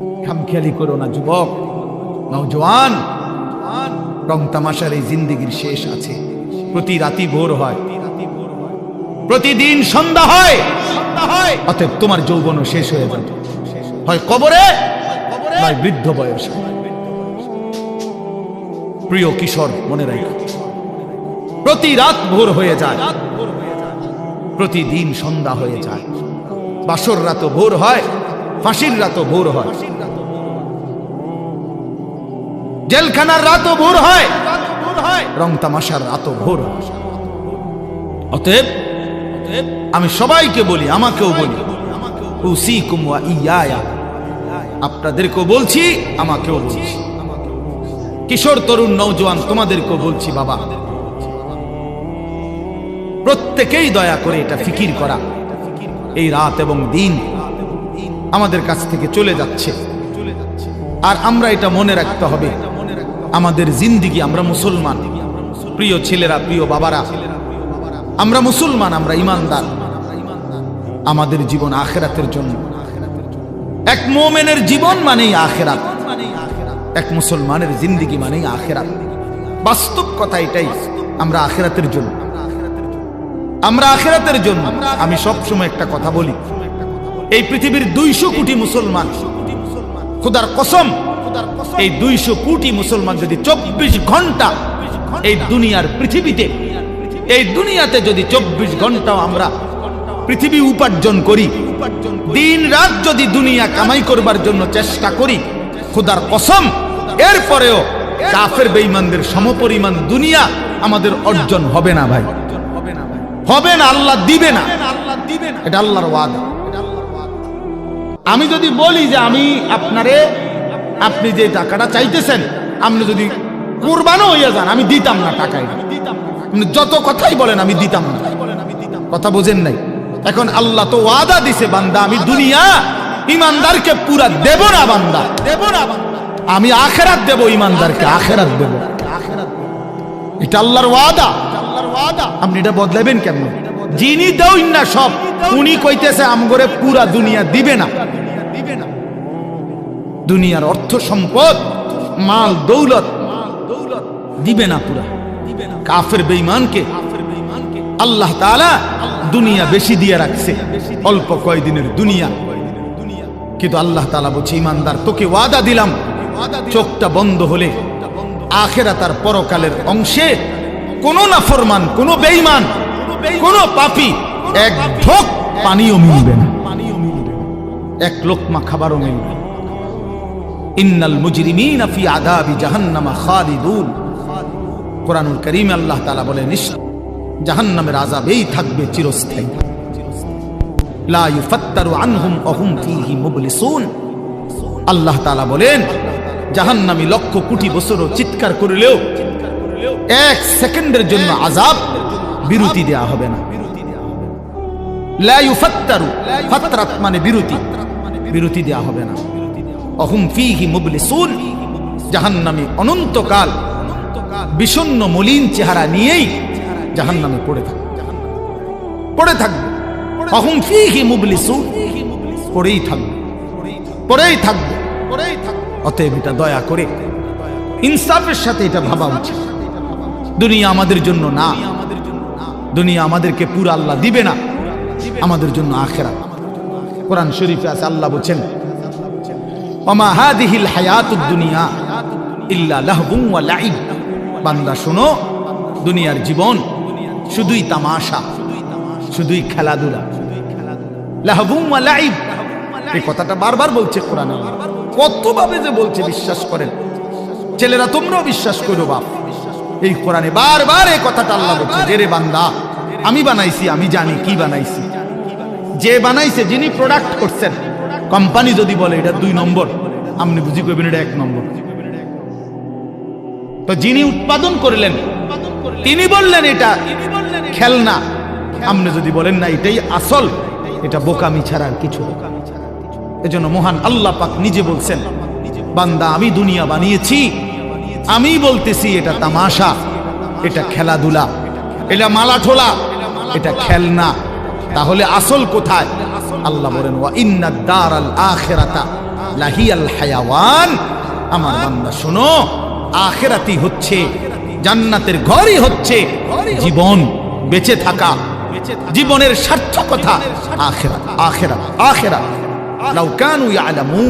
খামখেয়ালি করো না যুবক, নওজোয়ান। রং তামাশার এই জিন্দেগির শেষ আছে। প্রতি রাতি ভোর হয়, প্রতিদিন সন্ধ্যা হয়। অতএব তোমার যৌবনও শেষ হয়ে যাবে, হয় কবরে নয় বৃদ্ধ বয়সে। প্রিয় কিশোর, মনে রাখো, প্রতি রাত ভোর হয়ে যায়, প্রতিদিন সন্ধ্যা হয়ে যায়। বাসর রাত ভোর হয়, ফাঁসির রাত ভোর হয়, জেলখানার রাত ভোর হয়, রং তামাশার রাত ভোর হয়। অতএব আমি সবাইকে বলি, আমাকেও বলি, উসিকুম ওয়া ইয়া, আপনাদেরকেও বলছি, আমাকেও বলছি, কিশোর তরুণ নওজোয়ান তোমাদেরকেও বলছি, বাবা প্রত্যেকেই দয়া করে এটা ফিকির করা, এই রাত এবং দিন আমাদের কাছ থেকে চলে যাচ্ছে। আর আমরা এটা মনে রাখতে হবে, আমাদের জিন্দিগি, আমরা মুসলমান, প্রিয় ছেলেরা, প্রিয় বাবারা, আমরা মুসলমান, আমরা ইমানদার। আমাদের জীবন আখিরাতের জন্য। এক মুমিনের জীবন মানেই আখিরাত, এক মুসলমানের জিন্দিগি মানেই আখিরাত। বাস্তব কথা এটাই, আমরা আখিরাতের জন্য, আমরা আখিরাতের জন্য। আমি সবসময় একটা কথা বলি, এই পৃথিবীর 200 কোটি মুসলমান, খোদার কসম, এই 200 কোটি মুসলমান যদি 24 ঘন্টা এই দুনিয়ার পৃথিবীতে, এই দুনিয়াতে যদি 24 ঘন্টাও আমরা পৃথিবী উপার্জন করি, দিন রাত যদি দুনিয়া কামাই করবার জন্য চেষ্টা করি, খোদার কসম, এরপরেও কাফের বেঈমানদের সমপরিমাণ দুনিয়া আমাদের অর্জন হবে না ভাই, হবে না, আল্লাহ দিবে না, এটা আল্লাহর ওয়াদা। আমি যদি বলি যে আমি আপনারে, আপনি যে টাকাটা চাইতেছেন, আপনি যদি কুরবানও হইয়া যান, আমি দিতাম না টাকা, যত কথাই বলেন আমি দিতাম না, কথা বোঝেন নাই। এখন আল্লাহ তো ওয়াদা দিছে, বান্দা আমি দুনিয়া ইমানদারকে পুরা দেব না, বান্দা দেব না, আমি আখিরাত দেব ইমানদারকে, আখিরাত দেব, এটা আল্লাহর ওয়াদা। আপনি এটা বদলাবেন কেমন? যিনি দেউন না সব, উনি কইতেছে আমগরে পুরা দুনিয়া দিবে না। দুনিয়ার অর্থ সম্পদ, মাল দৌলত দিবে না পুরা। কাফের বেঈমানকে আল্লাহ তাআলা দুনিয়া বেশি দিয়ে রাখছে, অল্প কয়দিনের দুনিয়া। কিন্তু আল্লাহ তাআলা বলছে, ইমানদার তোকে ওয়াদা দিলাম, চোখটা বন্ধ হলে আখিরাত আর পরকালের অংশে কোন নাফরমান, কোন বেঈমান, কোন পাপী এক ঢোক পানিও মিলবে না, এক লোকমা খাবারও মিলবে। ইন্নাল মুজরিমিনা ফি আযাবি জাহান্নামা খালিদুন। কোরআনুল কারীমে আল্লাহ তাআলা বলেন, নিশ্চয় জাহান্নামের আযাবেই থাকবে চিরস্থায়ী। লা ইউফাত্তারু আনহুম ওয়া হুম ফীহি মুবলিসুন। আল্লাহ তাআলা বলেন, জাহান্নামী লক্ষ কোটি বছরও চিৎকার করলেও 1 সেকেন্ডের জন্য আযাব বিরতি দেয়া হবে না। লা ইউফাত্তারু, ফাতরাত মানে বিরতি, বিরতি দেয়া হবে না। অহুম ফীহি মুবলিসুন। জাহান্নামী অনন্তকাল বিষণ্ণ মলিন চেহারা নিয়েই জাহান্নামে পড়ে থাকবে, পড়ে থাকবে। অহুম ফীহি মুবলিসুন, পড়েই থাকবে, পড়েই থাকবে, পড়েই থাকবে। অতএব এটা দয়া করে ইনসাফের সাথে এটা ভাবা উচিত। দুনিয়া আমাদের জন্য না, দুনিয়া আমাদেরকে পুরো আল্লাহ দিবে না, আমাদের জন্য আখিরাত। কোরআন শরীফে আছে, আল্লাহ বলেন, ওমা হাদিহিল হায়াতুদ দুনিয়া ইল্লা লাহবুন ওয়া লাইব। বান্দা শোনো, দুনিয়ার জীবন শুধুই তামাশা, শুধুই খেলাধুলা। লাহবুন ওয়া লাইব, এই কথাটা বারবার বলছে কোরআনে, কতভাবে যে বলছে বিশ্বাস করেন। ছেলেরা তোমরাও বিশ্বাস করো বাপ, এই কোরআনে বারবার এই কথাটা আল্লাহ বলছে, যে রে বান্দা আমি বানাইছি, আমি জানি কি বানাইছি। যে বানাইছে, যিনি প্রোডাক্ট করছেন, কোম্পানি যদি বলে এটা 2 নম্বর, আপনি বুঝি কইবেন এটা 1 নম্বর। তো যিনি উৎপাদন করলেন তিনি বললেন এটা খেলনা, আপনি যদি বলেন না এটাই আসল, এটা বোকামি ছাড়া আর কিছু। এজন্য মহান আল্লাহ পাক নিজে বলছেন, বান্দা আমি দুনিয়া বানিয়েছি, আমি বলতেছি এটা তামাশা, এটা খেলাধুলা, এটা মালা ঠোলা, এটা খেলনা। তাহলে আসল কোথায়? আল্লাহ বলেন ওয়া ইন্নাদ দারাল আখিরাতা লাহিয়াল হায়াওয়ান। আমার বান্দা শোনো, আখিরাতই হচ্ছে জান্নাতের ঘরই হচ্ছে জীবন, বেঁচে থাকা, জীবনের সার্থকতা আখিরাত। আখিরাত আখিরাত লাউ কানু ইয়ালামুন।